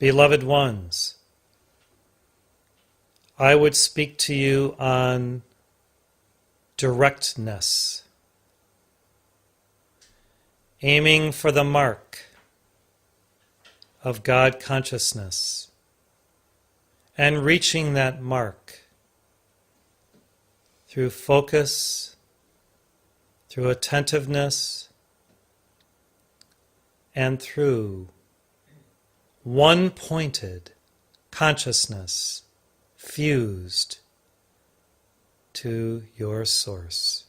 Beloved ones, I would speak to you on directness, aiming for the mark of God consciousness and reaching that mark through focus, through attentiveness, and through one-pointed consciousness fused to your source.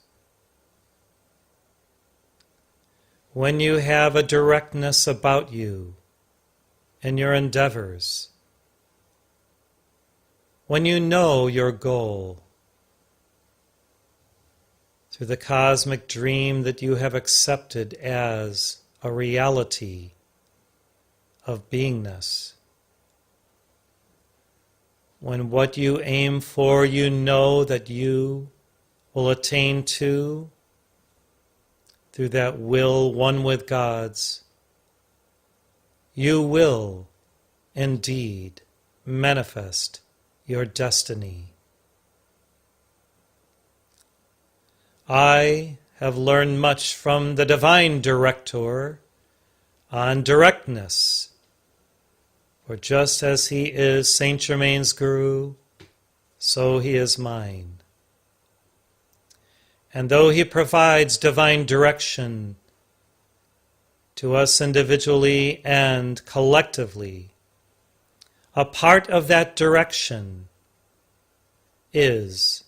When you have a directness about you in your endeavors, when you know your goal through the cosmic dream that you have accepted as a reality of beingness, when what you aim for you know that you will attain to through that will one with God's, you will indeed manifest your destiny. I have learned much from the Divine Director on directness. For just as he is Saint Germain's Guru, so he is mine. And though he provides divine direction to us individually and collectively, a part of that direction is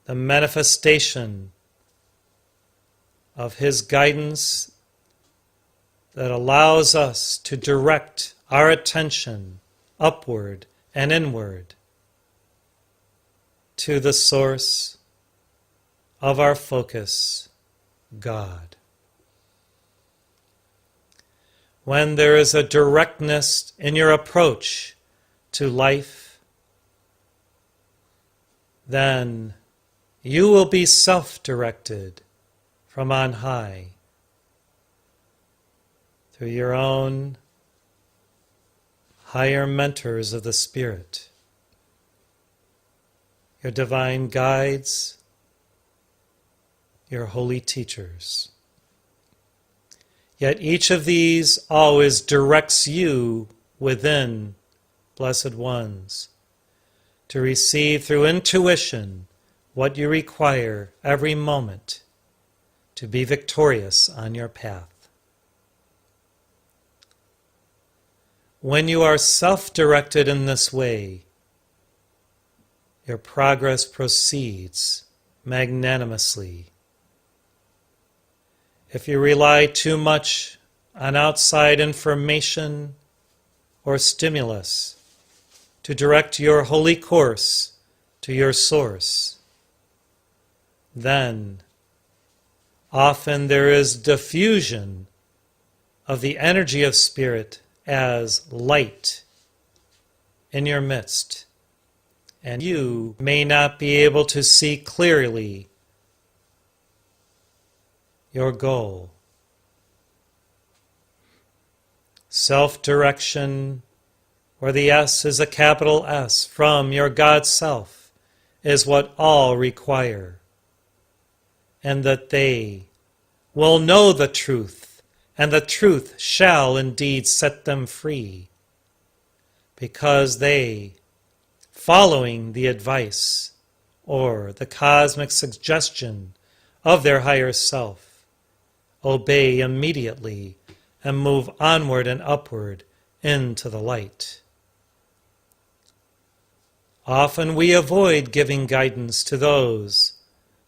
the manifestation of his guidance that allows us to direct our attention upward and inward to the source of our focus, God. When there is a directness in your approach to life, then you will be self-directed from on high through your own higher mentors of the Spirit, your divine guides, your holy teachers. Yet each of these always directs you within, blessed ones, to receive through intuition what you require every moment to be victorious on your path. When you are self-directed in this way, your progress proceeds magnanimously. If you rely too much on outside information or stimulus to direct your holy course to your source, then often there is diffusion of the energy of Spirit as light in your midst, and you may not be able to see clearly your goal. Self-direction, where the S is a capital S from your God Self, is what all require, and that they will know the truth, and the truth shall indeed set them free, because they, following the advice or the cosmic suggestion of their higher self, obey immediately and move onward and upward into the light. Often we avoid giving guidance to those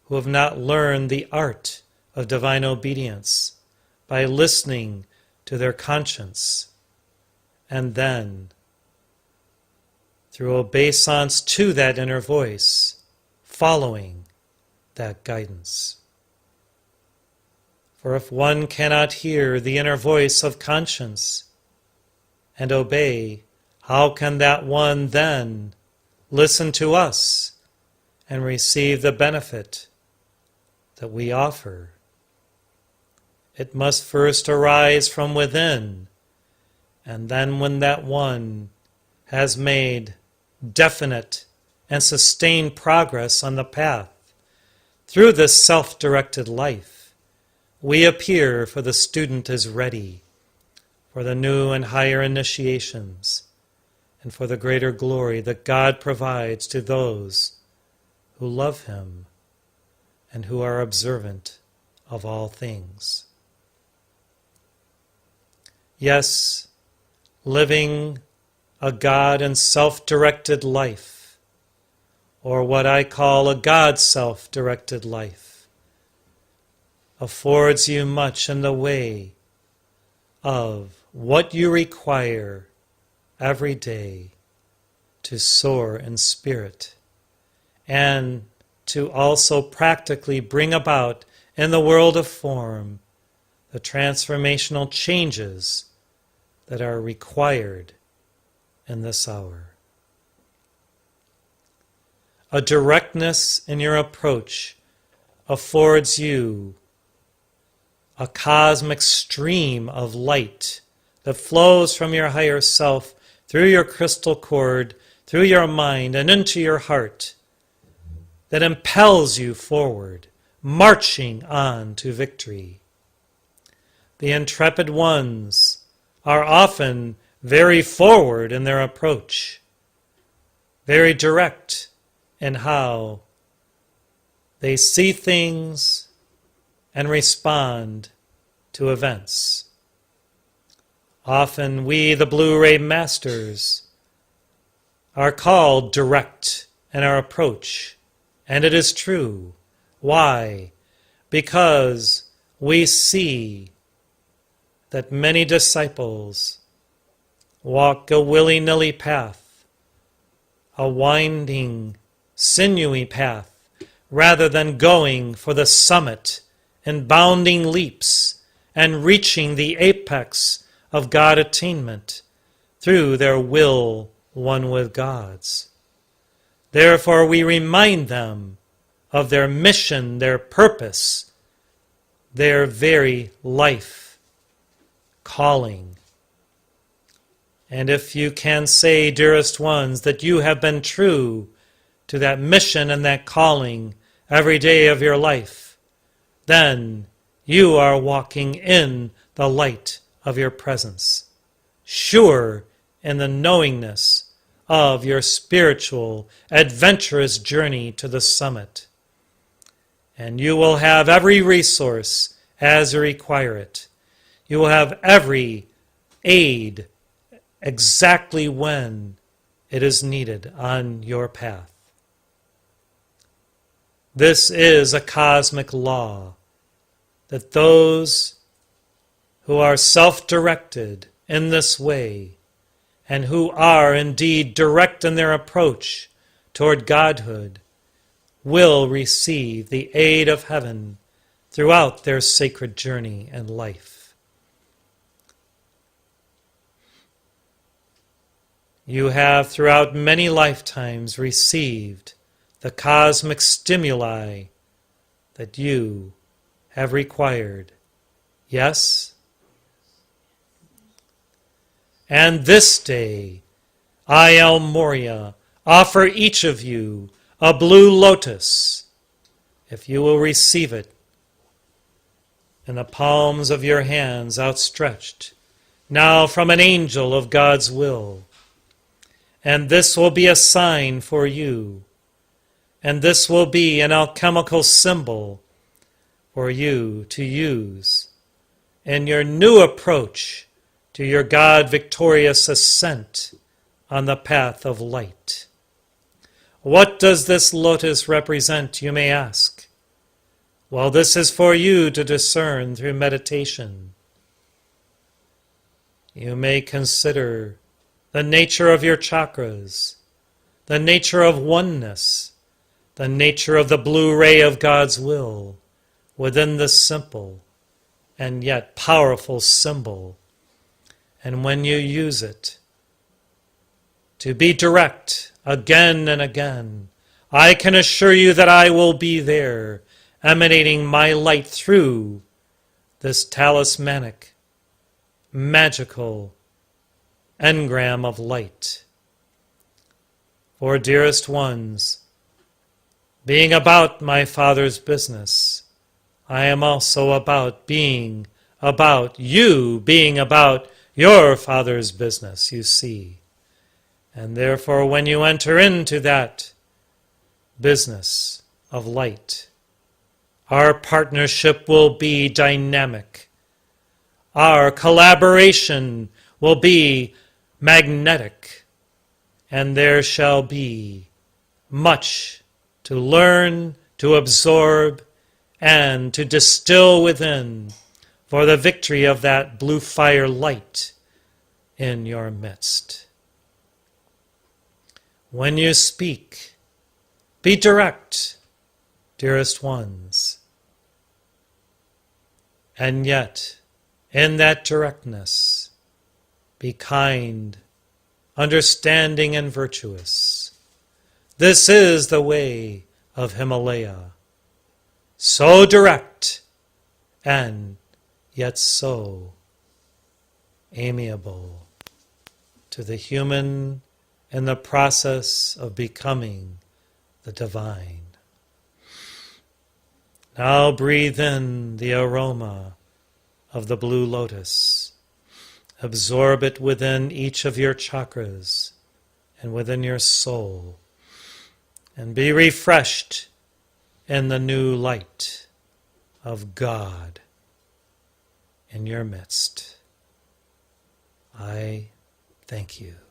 who have not learned the art of divine obedience by listening to their conscience, and then, through obeisance to that inner voice, following that guidance. For if one cannot hear the inner voice of conscience and obey, how can that one then listen to us and receive the benefit that we offer? It must first arise from within And then when that one has made definite and sustained progress on the path through this self-directed life, we appear, for the student is ready for the new and higher initiations and for the greater glory that God provides to those who love Him and who are observant of all things. Yes, living a God and self-directed life, or what I call a God self-directed life, affords you much in the way of what you require every day to soar in spirit and to also practically bring about in the world of form the transformational changes that are required in this hour. A directness in your approach affords you a cosmic stream of light that flows from your higher self through your crystal cord, through your mind, and into your heart, that impels you forward, marching on to victory. The intrepid ones are often very forward in their approach, very direct in how they see things and respond to events. Often we, the Blue Ray Masters, are called direct in our approach, and it is true. Why? Because we see that many disciples walk a willy-nilly path, a winding, sinewy path, rather than going for the summit in bounding leaps and reaching the apex of God attainment through their will one with God's. Therefore we remind them of their mission, their purpose, their very life calling. And if you can say, dearest ones, that you have been true to that mission and that calling every day of your life, then you are walking in the light of your presence, sure in the knowingness of your spiritual, adventurous journey to the summit. And you will have every resource as you require it. You will have every aid exactly when it is needed on your path. This is a cosmic law, that those who are self-directed in this way, and who are indeed direct in their approach toward Godhood, will receive the aid of heaven throughout their sacred journey and life. You have throughout many lifetimes received the cosmic stimuli that you have required. Yes? And this day, I, El Morya, offer each of you a blue lotus, if you will receive it in the palms of your hands outstretched, now from an angel of God's will. And this will be a sign for you, and this will be an alchemical symbol for you to use in your new approach to your God-victorious ascent on the path of light. What does this lotus represent, you may ask? Well, this is for you to discern through meditation. You may consider the nature of your chakras, the nature of oneness, the nature of the blue ray of God's will within this simple and yet powerful symbol. And when you use it to be direct again and again, I can assure you that I will be there, emanating my light through this talismanic, magical engram of light. For, dearest ones, being about my Father's business, I am also about being about you being about your Father's business, you see. And therefore, when you enter into that business of light, our partnership will be dynamic. Our collaboration will be magnetic. And there shall be much to learn, to absorb, and to distill within for the victory of that blue fire light in your midst. When you speak, be direct, dearest ones. And yet, in that directness, be kind, understanding, and virtuous. This is the way of Himalaya. So direct and yet so amiable to the human in the process of becoming the divine. Now breathe in the aroma of the blue lotus. Absorb it within each of your chakras and within your soul, and be refreshed in the new light of God in your midst. I thank you.